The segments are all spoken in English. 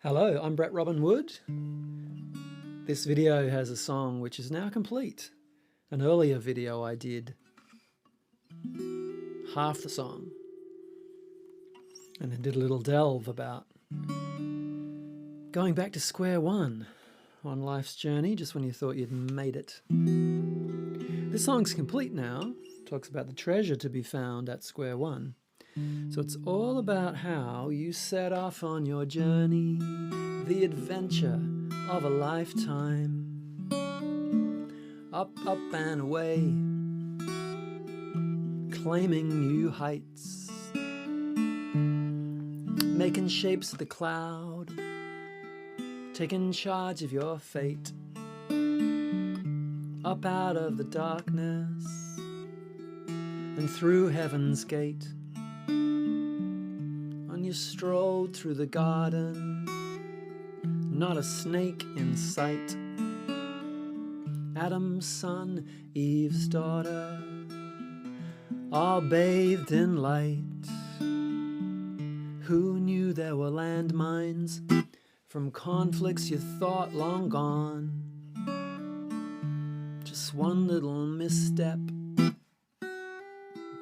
Hello, I'm Brett Robin Wood. This video has a song which is now complete. An earlier video I did half the song and I did a little delve about going back to square one on life's journey just when you thought you'd made it. This song's complete now. Talks about the treasure to be found at square one. So it's all about how you set off on your journey, the adventure of a lifetime. Up, up and away, claiming new heights, making shapes of the cloud, taking charge of your fate. Up out of the darkness and through heaven's gate. You strolled through the garden, not a snake in sight. Adam's son, Eve's daughter, all bathed in light. Who knew there were landmines from conflicts you thought long gone? Just one little misstep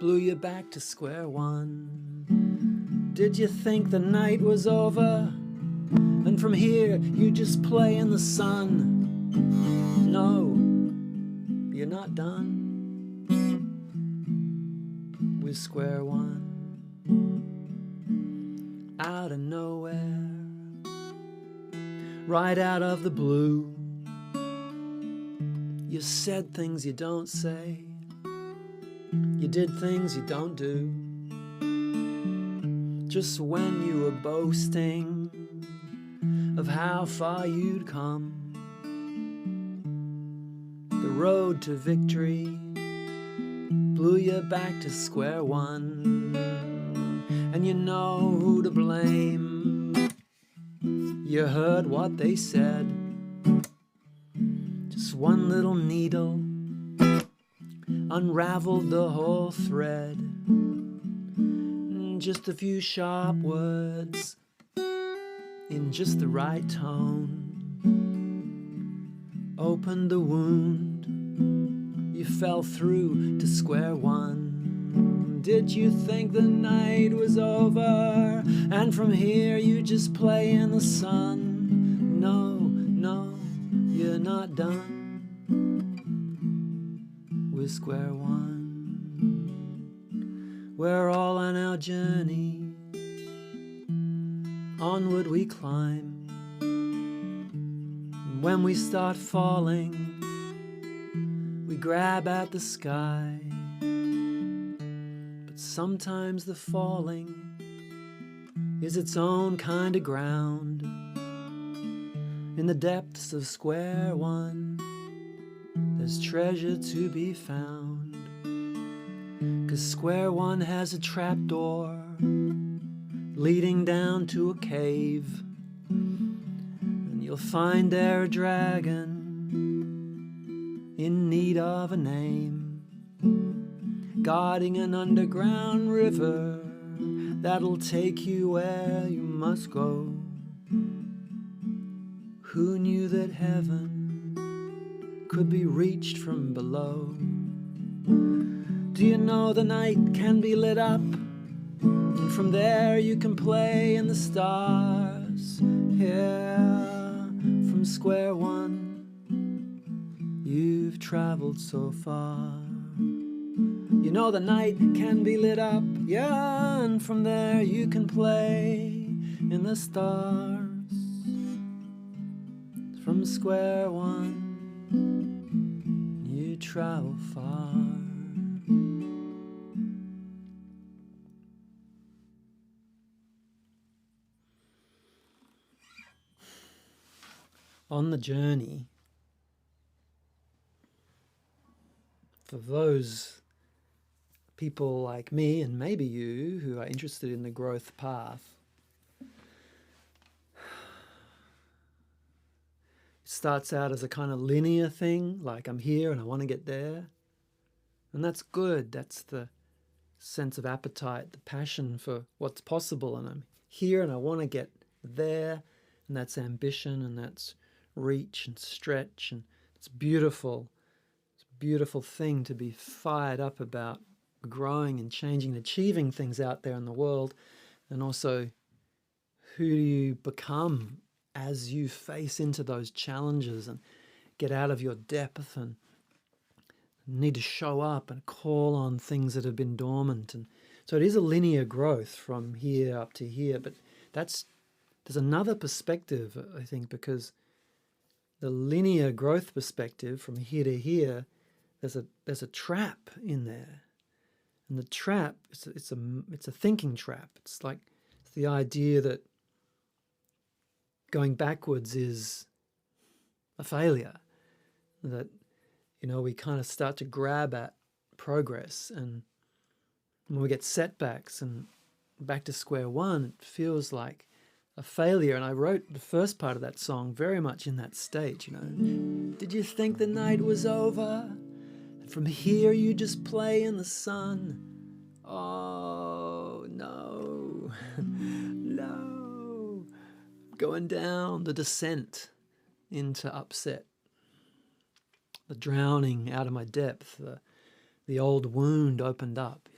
blew you back to square one. Did you think the night was over and from here you just play in the sun? No, you're not done with square one. Out of nowhere, right out of the blue, you said things you don't say, you did things you don't do. Just when you were boasting of how far you'd come, the road to victory blew you back to square one. And you know who to blame. You heard what they said. Just one little needle unraveled the whole thread. Just a few sharp words in just the right tone opened the wound. You fell through to square one. Did you think the night was over and from here you just play in the sun? No, no, you're not done with square one. We're all on our journey, onward we climb. And when we start falling, we grab at the sky. But sometimes the falling is its own kind of ground. In the depths of square one, there's treasure to be found. 'Cause square one has a trapdoor leading down to a cave, and you'll find there a dragon in need of a name, guarding an underground river that'll take you where you must go. Who knew that heaven could be reached from below? Do you know the night can be lit up, and from there you can play in the stars? Yeah, from square one, you've traveled so far. You know the night can be lit up, yeah, and from there you can play in the stars. From square one, you travel far. On the journey, for those people like me and maybe you who are interested in the growth path, it starts out as a kind of linear thing, like I'm here and I want to get there. And that's good. That's the sense of appetite, the passion for what's possible. And I'm here and I want to get there. and that's ambition, and that's reach and stretch, and it's beautiful. It's a beautiful thing to be fired up about growing and changing and achieving things out there in the world. And also, who do you become as you face into those challenges and get out of your depth and need to show up and call on things that have been dormant. And so it is a linear growth from here up to here, but there's another perspective, I think, because the linear growth perspective from here to here, there's a trap in there. And the trap, it's a thinking trap. It's the idea that going backwards is a failure, that we kind of start to grab at progress, and when we get setbacks and back to square one, it feels like a failure. And I wrote the first part of that song very much in that state, Did you think the night was over? And from here you just play in the sun? Oh, no, no. Going down the descent into upset. The drowning out of my depth, the old wound opened up.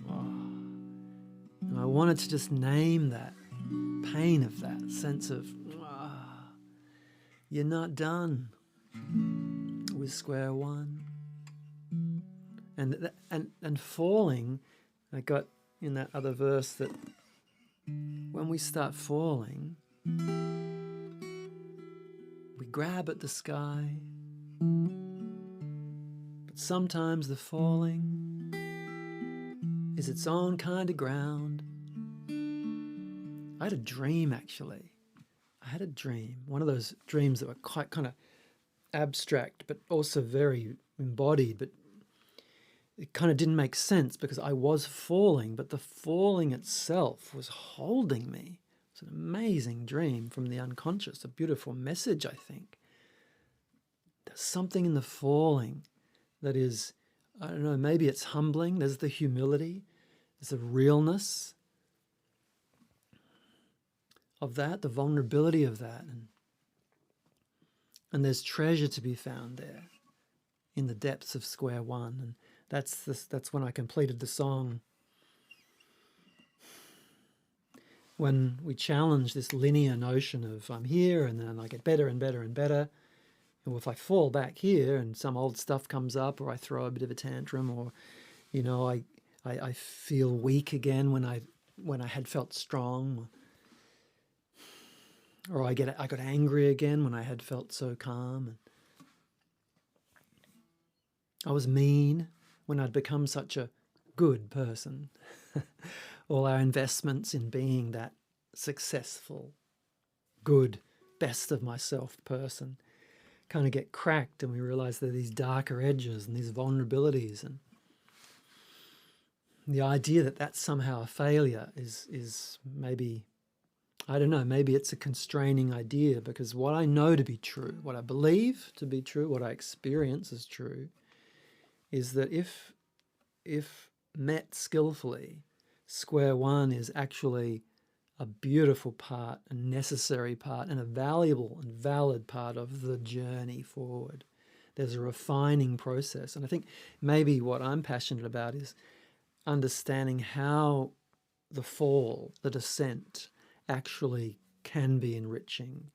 Oh. And I wanted to just name that pain of that sense of, you're not done with square one. And falling, I got in that other verse that when we start falling, we grab at the sky. But sometimes the falling is its own kind of ground. I had a dream, actually. One of those dreams that were quite kind of abstract, but also very embodied, but it kind of didn't make sense because I was falling, but the falling itself was holding me. It's an amazing dream from the unconscious, a beautiful message, I think. There's something in the falling that is, I don't know, maybe it's humbling. There's the humility. There's the realness of that, the vulnerability of that. And there's treasure to be found there in the depths of square one. And that's when I completed the song. When we challenge this linear notion of I'm here and then I get better and better and better. And if I fall back here and some old stuff comes up, or I throw a bit of a tantrum, or, I feel weak again when I had felt strong, or I got angry again when I had felt so calm. And I was mean when I'd become such a good person. All our investments in being that successful, good, best of myself person kind of get cracked, and we realize there are these darker edges and these vulnerabilities, and the idea that that's somehow a failure is maybe, I don't know, maybe it's a constraining idea, because what I know to be true, what I believe to be true, what I experience as true, is that if met skillfully, square one is actually a beautiful part, a necessary part, and a valuable and valid part of the journey forward. There's a refining process. And I think maybe what I'm passionate about is understanding how the fall, the descent, actually can be enriching.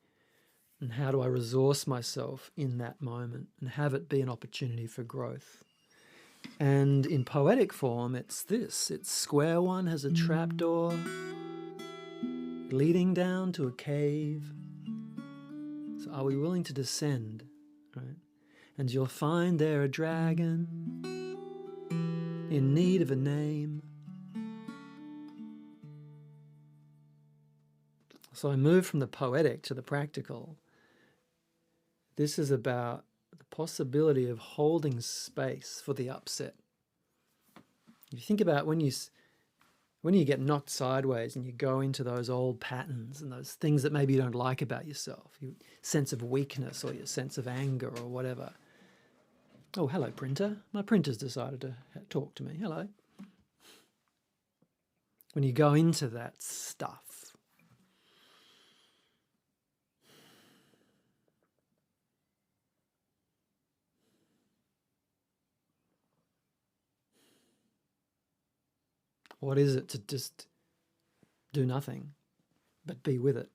And how do I resource myself in that moment and have it be an opportunity for growth? And in poetic form, it's this. It's square one has a trapdoor leading down to a cave. So are we willing to descend, right? And you'll find there a dragon in need of a name. So I move from the poetic to the practical. This is about the possibility of holding space for the upset. If you think about when you get knocked sideways and you go into those old patterns and those things that maybe you don't like about yourself, your sense of weakness or your sense of anger or whatever. Oh, hello, printer. My printer's decided to talk to me. Hello. When you go into that stuff, What is it to just do nothing, but be with it?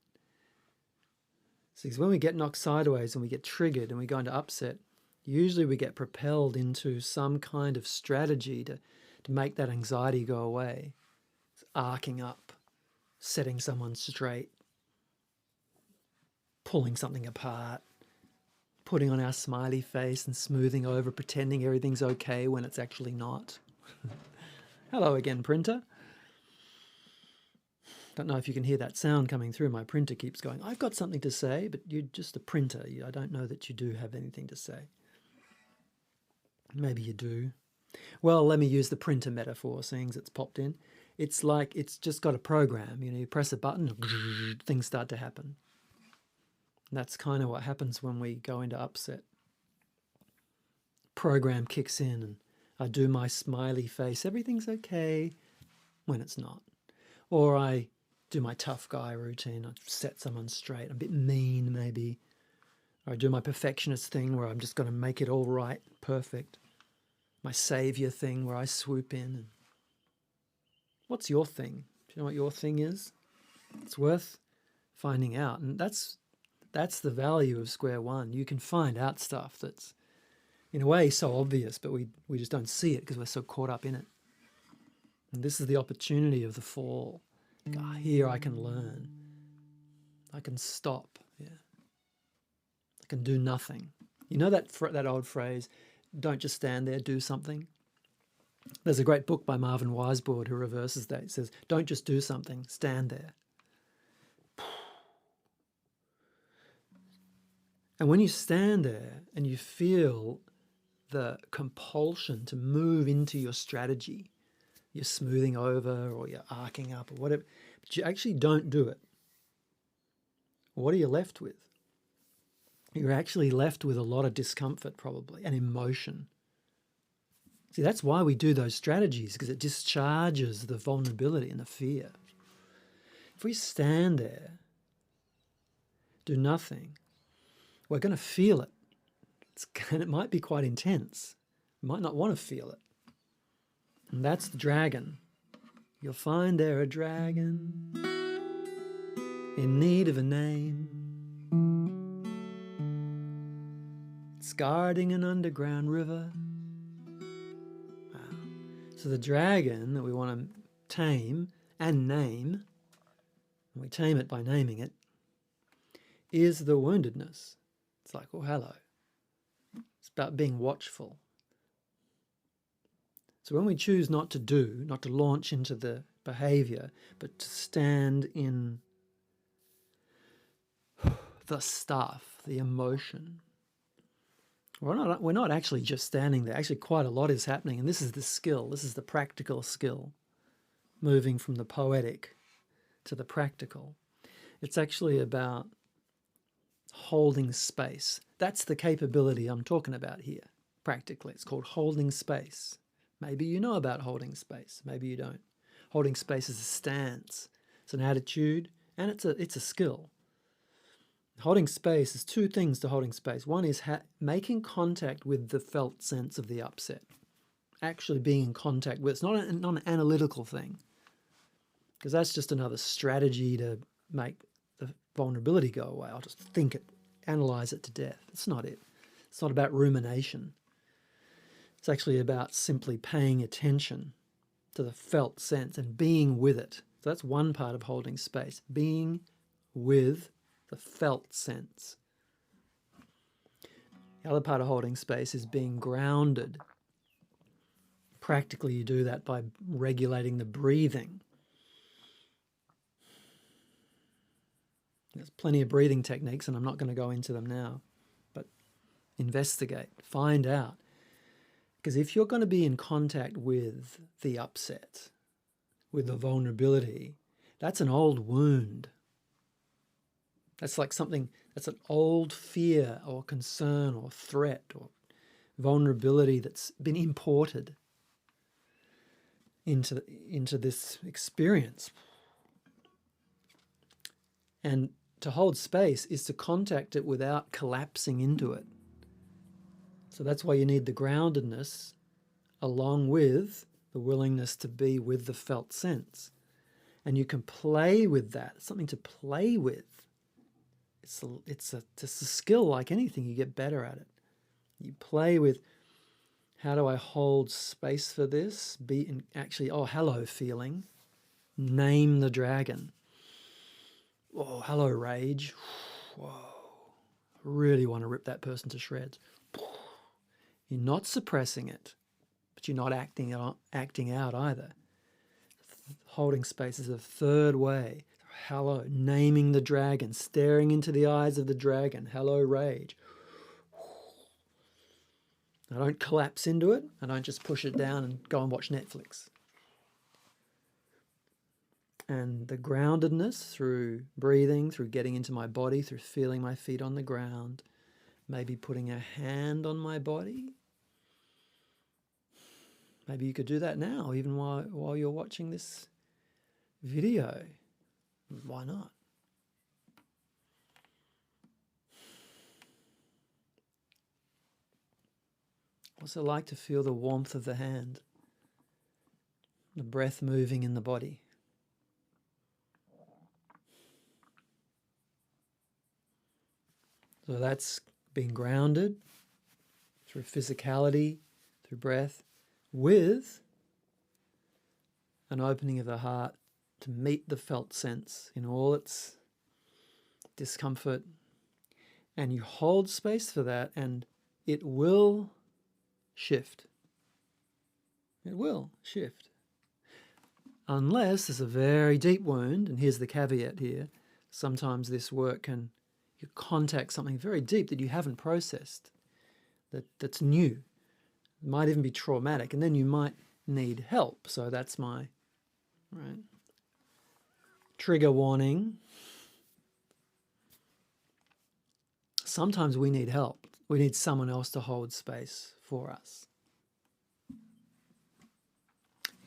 So when we get knocked sideways and we get triggered and we go into upset, usually we get propelled into some kind of strategy to make that anxiety go away. It's arcing up, setting someone straight, pulling something apart, putting on our smiley face and smoothing over, pretending everything's okay when it's actually not. Hello again, printer. Don't know if you can hear that sound coming through. My printer keeps going, I've got something to say, but you're just a printer. I don't know that you do have anything to say. Maybe you do. Well, let me use the printer metaphor, seeing as it's popped in. It's like it's just got a program. You press a button, things start to happen. And that's kind of what happens when we go into upset. Program kicks in and I do my smiley face, everything's okay, when it's not. Or I do my tough guy routine, I set someone straight, I'm a bit mean maybe. Or I do my perfectionist thing where I'm just going to make it all right, perfect. My savior thing where I swoop in. And what's your thing? Do you know what your thing is? It's worth finding out. And that's the value of Square One. You can find out stuff that's, in a way, so obvious, but we just don't see it because we're so caught up in it. And this is the opportunity of the fall. Here I can learn. I can stop. Yeah. I can do nothing. You know that old phrase, don't just stand there, do something? There's a great book by Marvin Weisbord who reverses that. It says, don't just do something, stand there. And when you stand there and you feel the compulsion to move into your strategy, you're smoothing over or you're arcing up or whatever, but you actually don't do it. What are you left with? You're actually left with a lot of discomfort probably and emotion. See, that's why we do those strategies, because it discharges the vulnerability and the fear. If we stand there, do nothing, we're going to feel it. And it might be quite intense. You might not want to feel it. And that's the dragon. You'll find there a dragon in need of a name. It's guarding an underground river. Wow. So the dragon that we want to tame and name, and we tame it by naming it, is the woundedness. It's like, oh, hello. It's about being watchful. So when we choose not to launch into the behavior, but to stand in the stuff, the emotion, we're not actually just standing there. Actually, quite a lot is happening, and this is the skill. This is the practical skill, moving from the poetic to the practical. It's actually about holding space. That's the capability I'm talking about here, practically. It's called holding space. Maybe you know about holding space. Maybe you don't. Holding space is a stance. It's an attitude, and it's a skill. Holding space is two things to holding space. One is making contact with the felt sense of the upset. Actually being in contact with. It's not an analytical thing, because that's just another strategy to make the vulnerability go away. I'll just think it, analyze it to death. It's not it. It's not about rumination. It's actually about simply paying attention to the felt sense and being with it. So that's one part of holding space, being with the felt sense. The other part of holding space is being grounded. Practically, you do that by regulating the breathing. There's plenty of breathing techniques, and I'm not going to go into them now, but investigate, find out. Because if you're going to be in contact with the upset, with the vulnerability, that's an old wound. That's like something, that's an old fear or concern or threat or vulnerability that's been imported into this experience. And to hold space is to contact it without collapsing into it. So that's why you need the groundedness along with the willingness to be with the felt sense. And you can play with that. It's something to play with. It's a skill like anything. You get better at it. You play with, how do I hold space for this? Hello feeling. Name the dragon. Oh, hello rage. Whoa. I really want to rip that person to shreds. You're not suppressing it, but you're not acting out either. Holding space is a third way. Hello, naming the dragon, staring into the eyes of the dragon. Hello, rage. I don't collapse into it. I don't just push it down and go and watch Netflix. And the groundedness through breathing, through getting into my body, through feeling my feet on the ground, maybe putting a hand on my body. Maybe you could do that now, even while you're watching this video. Why not? What's it like to feel the warmth of the hand? The breath moving in the body. So that's being grounded through physicality, through breath, with an opening of the heart to meet the felt sense in all its discomfort. And you hold space for that, and it will shift. It will shift. Unless there's a very deep wound, and here's the caveat here, sometimes this work can you contact something very deep that you haven't processed, that's new. It might even be traumatic, and then you might need help. So that's my trigger warning. Sometimes we need help. We need someone else to hold space for us.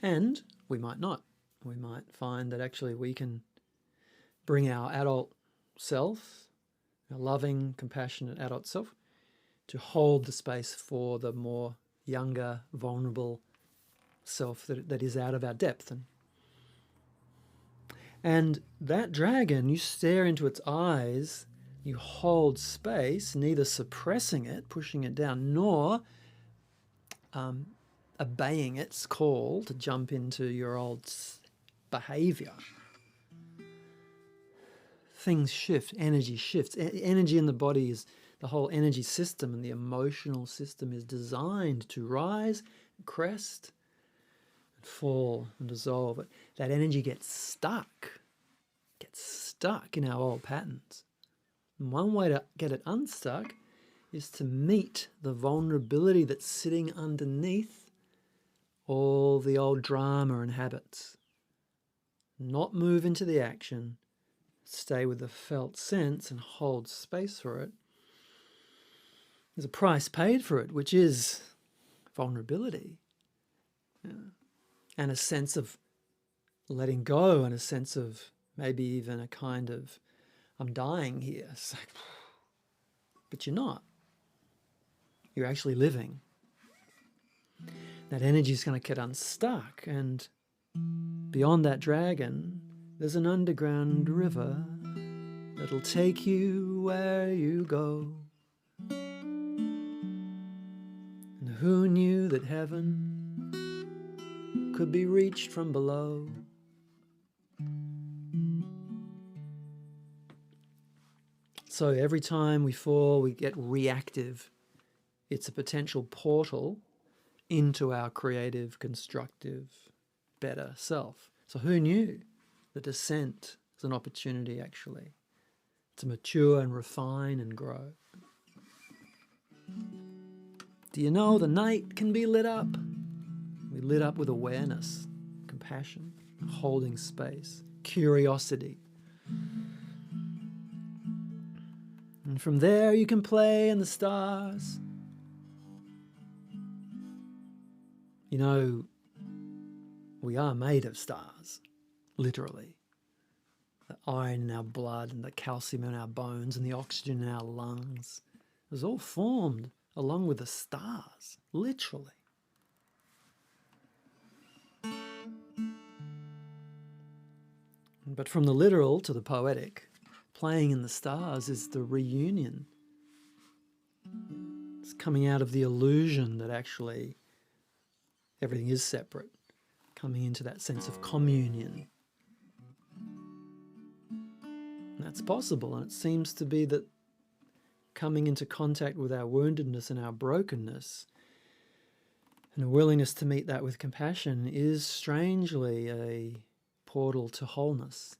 And we might not. We might find that actually we can bring our adult self, our loving, compassionate adult self, to hold the space for the more younger, vulnerable self that is out of our depth. And that dragon, you stare into its eyes, you hold space, neither suppressing it, pushing it down, nor obeying its call to jump into your old behavior. Things shift, energy shifts. Energy in the body is, the whole energy system and the emotional system is designed to rise, crest, and fall and dissolve. But that energy gets stuck in our old patterns. And one way to get it unstuck is to meet the vulnerability that's sitting underneath all the old drama and habits. Not move into the action, stay with the felt sense and hold space for it. There's a price paid for it, which is vulnerability. Yeah. And a sense of letting go, and a sense of maybe even a kind of, I'm dying here. It's like, but you're not. You're actually living. That energy is going to get unstuck, and beyond that dragon, there's an underground river that'll take you where you go. And who knew that heaven could be reached from below? So every time we fall, we get reactive. It's a potential portal into our creative, constructive, better self. So who knew? The descent is an opportunity, actually, to mature and refine and grow. Do you know the night can be lit up? We lit up with awareness, compassion, holding space, curiosity. And from there you can play in the stars. You know, we are made of stars, literally. The iron in our blood and the calcium in our bones and the oxygen in our lungs is all formed along with the stars, literally. But from the literal to the poetic, playing in the stars is the reunion. It's coming out of the illusion that actually everything is separate, coming into that sense of communion. And that's possible, and it seems to be that coming into contact with our woundedness and our brokenness and a willingness to meet that with compassion is strangely a portal to wholeness.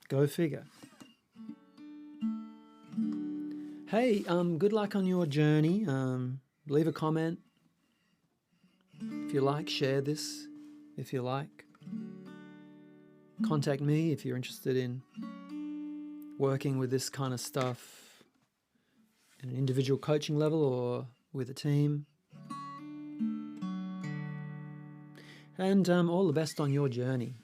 Go figure. Hey, good luck on your journey. Leave a comment. If you like, share this if you like. Contact me if you're interested in working with this kind of stuff at an individual coaching level or with a team. And all the best on your journey.